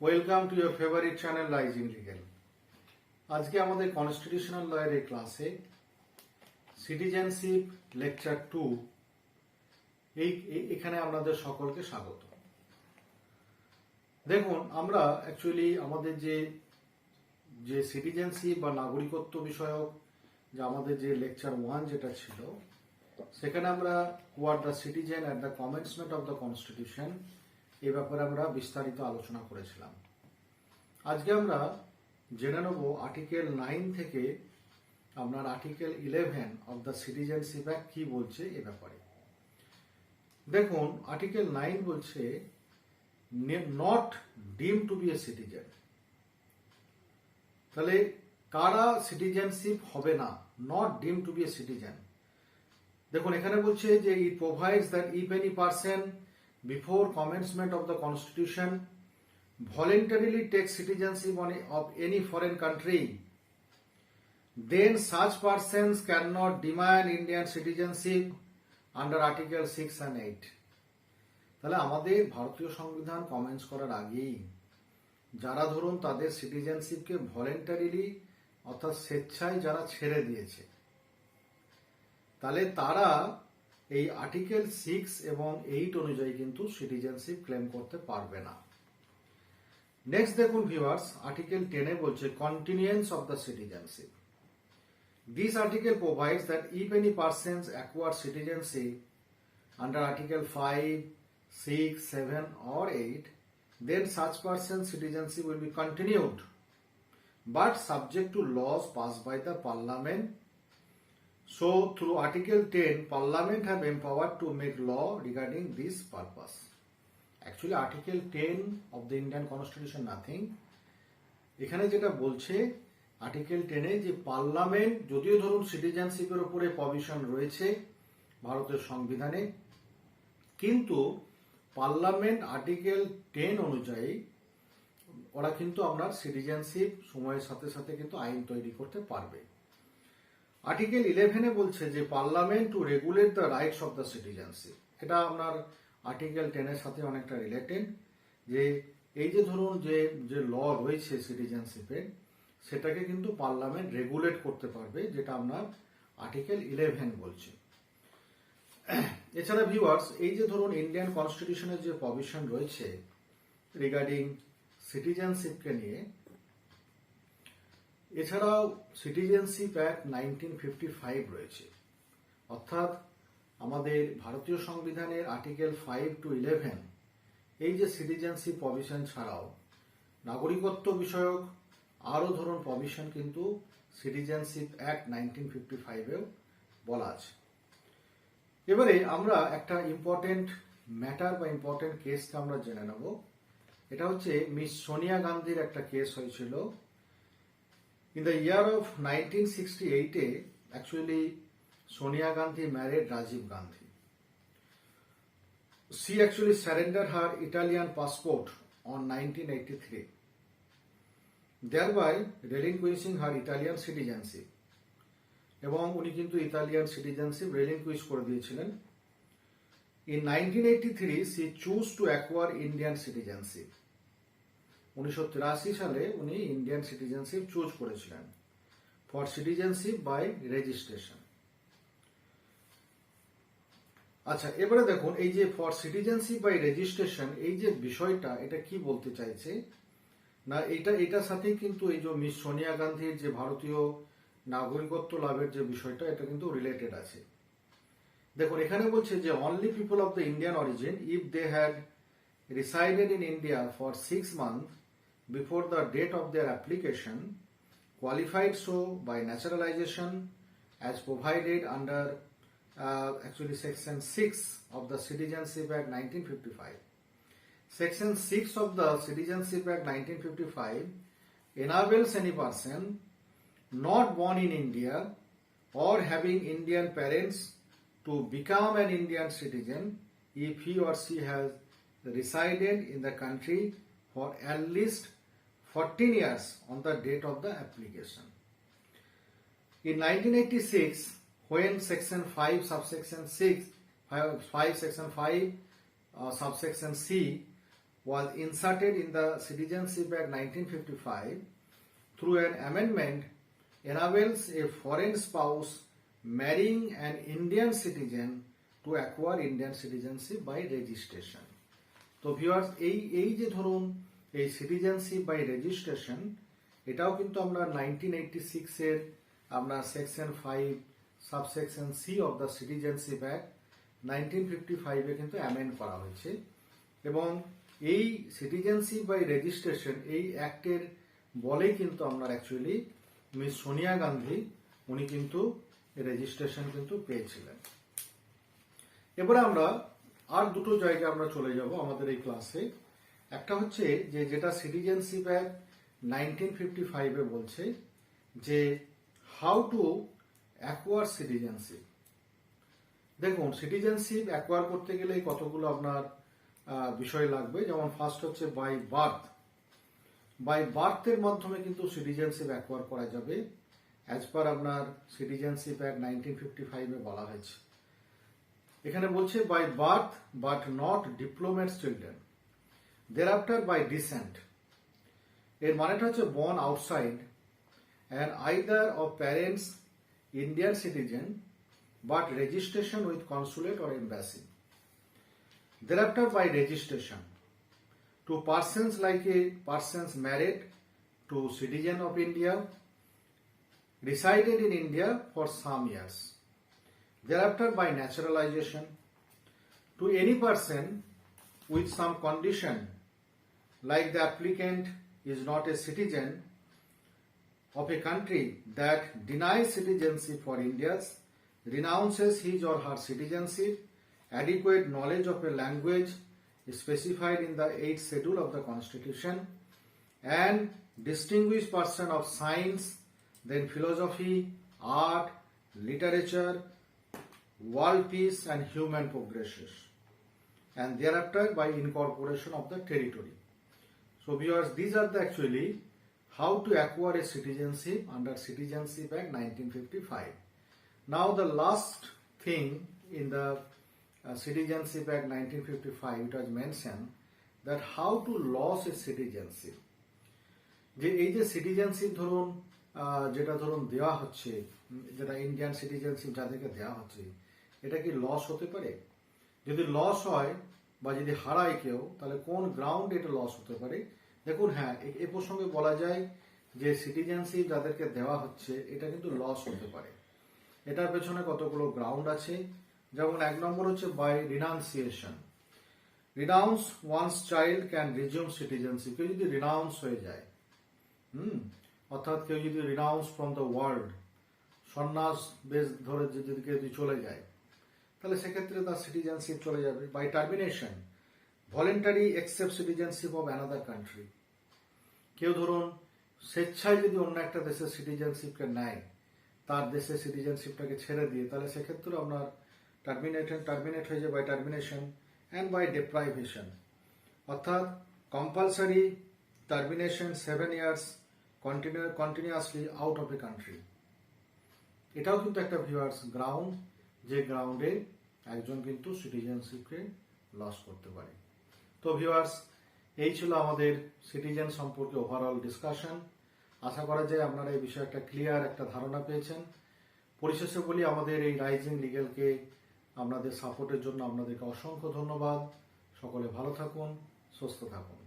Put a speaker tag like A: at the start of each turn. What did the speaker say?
A: Welcome to your favourite channel lies in legal. আজকে আমাদের constitutional লয়ের এই ক্লাসে সিটিজেনশিপ লেকচার 2 এখানে আপনাদের সকলকে স্বাগত। দেখুন, আমরা অ্যাকচুয়ালি আমাদের যে সিটিজেনশিপ বা নাগরিকত্ব বিষয়ক যে আমাদের যে লেকচার 1 যেটা ছিল, সেখানে আমরা who are the citizen at the commencement of the constitution এই ব্যাপারে আমরা বিস্তারিত আলোচনা করেছিলাম। আজকে আমরা জেনে নেব আর্টিকেল 9 থেকে আপনার article 11 of the citizenship act কি বলছে এ ব্যাপারে। দেখুন, আর্টিকেল 9 বলছে নট ডিম টু বি এ সিটিজেন। তাহলে কারা সিটিজেনশিপ হবে না, নট ডিম টু বি এ সিটিজেন। দেখুন, এখানে বলছে যে ইট provides that if any person before commencement of the constitution voluntarily takes citizenship of any foreign country, then such persons cannot demand Indian citizenship under article 6 and 8. তাহলে আমাদের ভারতীয় সংবিধান comments করার আগেই যারা ধরুন তাদের সিটিজেনশিপকে ভলেন্টারিলি অর্থাৎ স্বেচ্ছায় যারা ছেড়ে দিয়েছে, তাহলে তারা এই আর্টিকেল 6 এবং 8 অনুযায়ী কিন্তু সিটিজেনশিপ ক্লেম করতে পারবে না। নেক্সট দেখুন ভিউয়ার্স, আর্টিকেল 10 এ বলছে continuance of the citizenship. This article provides that if any persons acquire citizenship under article 5, 6, 7 or 8, then such person's citizenship will be continued but subject to laws passed by the parliament. So, through Article 10, Parliament have empowered to make law regarding this purpose. Actually, Article 10 of the Indian Constitution nothing. এখানে যেটা বলছে article 10 এ যে parliament, যদিও ধরুন সিটিজেনশিপের উপরে provision রয়েছে ভারতের সংবিধানে, কিন্তু পার্লামেন্ট আর্টিকেল 10 অনুযায়ী ওরা কিন্তু আপনার সিটিজেনশিপ সময়ের সাথে সাথে কিন্তু আইন তৈরি করতে পারবে। আর্টিকেল 11 এ বলছে যে parliament to regulate the rights of the citizenship. এটা আপনার আর্টিকেল 10 এর সাথে অনেকটা রিলেটেড, যে এই যে ধরুন যে ল রয়েছে সিটিজেনশিপের, সেটাকে কিন্তু পার্লামেন্ট রেগুলেট করতে পারবে, যেটা আপনার আর্টিকেল 11 বলছে। এছাড়া ভিউয়ার্স, এই যে ধরুন ইন্ডিয়ান কনস্টিটিউশনের যে প্রভিশন রয়েছে রিগার্ডিং সিটিজেনশিপকে নিয়ে, এছাড়াও সিটিজেনশিপ অ্যাক্ট 1955 রয়েছে। অর্থাৎ আমাদের ভারতীয় সংবিধানের আর্টিকেল 5 to 11 এই যে সিটিজেনশিপ প্রভিশন ছাড়াও নাগরিকত্ব বিষয়ক আরও ধরুন প্রভিশন কিন্তু সিটিজেনশিপ অ্যাক্ট 1955 এও বলা আছে। এবারে আমরা একটা ইম্পর্টেন্ট ম্যাটার বা ইম্পর্টেন্ট কেসকে আমরা জেনে নেব। এটা হচ্ছে মিস সোনিয়া গান্ধীর একটা কেস হয়েছিল। In the year of 1968, actually, Sonia Gandhi married Rajiv Gandhi. She actually surrendered her Italian passport on 1983, thereby relinquishing her Italian citizenship. এবং উনি কিন্তু ইতালিয়ান সিটিজেনশিপ রিলিঙ্কুইশ করে দিয়েছিলেন। In 1983, she chose to acquire Indian citizenship. 1983 সালে উনি Indian citizenship choose করেছিলেন for citizenship by registration. আচ্ছা, এবারে দেখুন এই যে ফর সিটিজেনশিপ বাই রেজিস্ট্রেশন এই যে বিষয়টা, এটা কি বলতে চাইছে না, এটার সাথে কিন্তু এই যে মিস সোনিয়া গান্ধীর যে ভারতীয় নাগরিকত্ব লাভের যে বিষয়টা, এটা কিন্তু রিলেটেড আছে। দেখুন, এখানে বলছে যে only people of the Indian origin if they had resided in India for 6 months before the date of their application, qualified so by naturalization as provided under actually section 6 of the Citizenship Act 1955. Section 6 of the Citizenship Act 1955 enables any person not born in India or having Indian parents to become an Indian citizen if he or she has resided in the country for at least 14 years on the date of the application. In 1986, when section 5 subsection 6 5 section 5 subsection C was inserted in the Citizenship Act 1955 through an amendment enables a foreign spouse marrying an Indian citizen to acquire Indian citizenship by registration. তো viewers এই যে ধরুন এই citizenship by registration এটাও কিন্তু আমরা 1986 এর আমরা section 5 subsection C of the citizenship act 1955 এ কিন্তু অ্যামেন্ড করা হয়েছে এবং এই সিটিজেনশিপ বাই রেজিস্ট্রেশন এই অ্যাক্টের বলেই কিন্তু আমরা অ্যাকচুয়ালি মিস সোনিয়া গান্ধী উনি কিন্তু রেজিস্ট্রেশন কিন্তু পেয়েছিলেন। এবারে আমরা আর দুটো জায়গায় আমরা চলে যাব আমাদের এই ক্লাসে। একটা হচ্ছে যে যেটা সিটিজেনশিপ অ্যাক্ট 1955 এ বলছে যে হাউ টু অ্যাকোয়ার সিটিজেনশিপ। দেখুন সিটিজেনশিপ অ্যাকোয়ার করতে গেলে কতগুলো আপনার বিষয় লাগবে, যেমন ফার্স্ট হচ্ছে বাই বার্থ। বাই বার্থের মাধ্যমে কিন্তু সিটিজেনশিপ অ্যাকোয়ার করা যাবে অ্যাজ পার আপনার সিটিজেনশিপ অ্যাক্ট 1955 এ বলা হয়েছে। এখানে বলছে by birth but not diplomats children, thereafter by descent। এর মানেটা হচ্ছে born outside and either of parents Indian citizen but registration with consulate or embassy। Thereafter by registration to persons like a persons married to citizen of India resided in India for some years। Thereafter by naturalization to any person with some condition like the applicant is not a citizen of a country that denies citizenship for Indians, renounces his or her citizenship, adequate knowledge of a language specified in the 8th schedule of the Constitution, and distinguished person of science, then philosophy, art, literature, world peace and human progresses, and thereafter by incorporation of the territory। So viewers, these are the actually how to acquire a citizenship under Citizenship Act 1955. Now the last thing in the Citizenship Act 1955 it was mentioned that how to lose a citizenship। যে এই যে citizenship ধরুন যেটা ধরুন দেওয়া হচ্ছে, যেটা Indian citizenship যাদেরকে দেওয়া হচ্ছে, এটা কি লস হতে পারে? যদি লস হয় বা যদি হারায় কেউ, তাহলে কোন গ্রাউন্ড এটা লস হতে পারে? দেখুন হ্যাঁ, এ প্রসঙ্গে বলা যায় যে সিটিজেনশিপ যাদেরকে দেওয়া হচ্ছে এটা কিন্তু লস হতে পারে। এটার পেছনে কতগুলো গ্রাউন্ড আছে, যেমন 1 নম্বর হচ্ছে by renunciation. Renounce once child can resume citizenship. কেউ যদি রিনাউন্স হয়ে যায়, অর্থাৎ কেউ যদি রিনাউন্স ফ্রম দ্য ওয়ার্ল্ড, সন্ন্যাস বেশ ধরে যদি কেউ চলে যায়, তাহলে সেক্ষেত্রে তার সিটিজেনশিপ চলে যাবে। By termination voluntary accept citizenship of another country. কেউ ধরুন স্বেচ্ছায় যদি অন্য একটা দেশের সিটিজেনশিপকে নেয়, তার দেশের সিটিজেনশিপটাকে ছেড়ে দিয়ে, তাহলে সেক্ষেত্রে আপনার টার্মিনেট হয়ে যায় বাই টার্মিনেশন অ্যান্ড বাই ডেপ্রাইভেশন, অর্থাৎ compulsory termination 7 years continuously out of a country. এটাও কিন্তু একটা ভিউয়ার্স গ্রাউন্ড, যে গ্রাউন্ডে একজন কিন্তু সিটিজেনশিপকে লস করতে পারে। তো ভিউয়ার্স, এই ছিল আমাদের সিটিজেন সম্পর্কে ওভারঅল ডিসকাশন। আশা করা যায় আপনারা এই বিষয়ে একটা ক্লিয়ার একটা ধারণা পেয়েছেন। পরিশেষে বলি, আমাদের এই রাইজিং লিগ্যালকে আপনাদের সাপোর্টের জন্য আপনাদেরকে অসংখ্য ধন্যবাদ। সকলে ভালো থাকুন, সুস্থ থাকুন।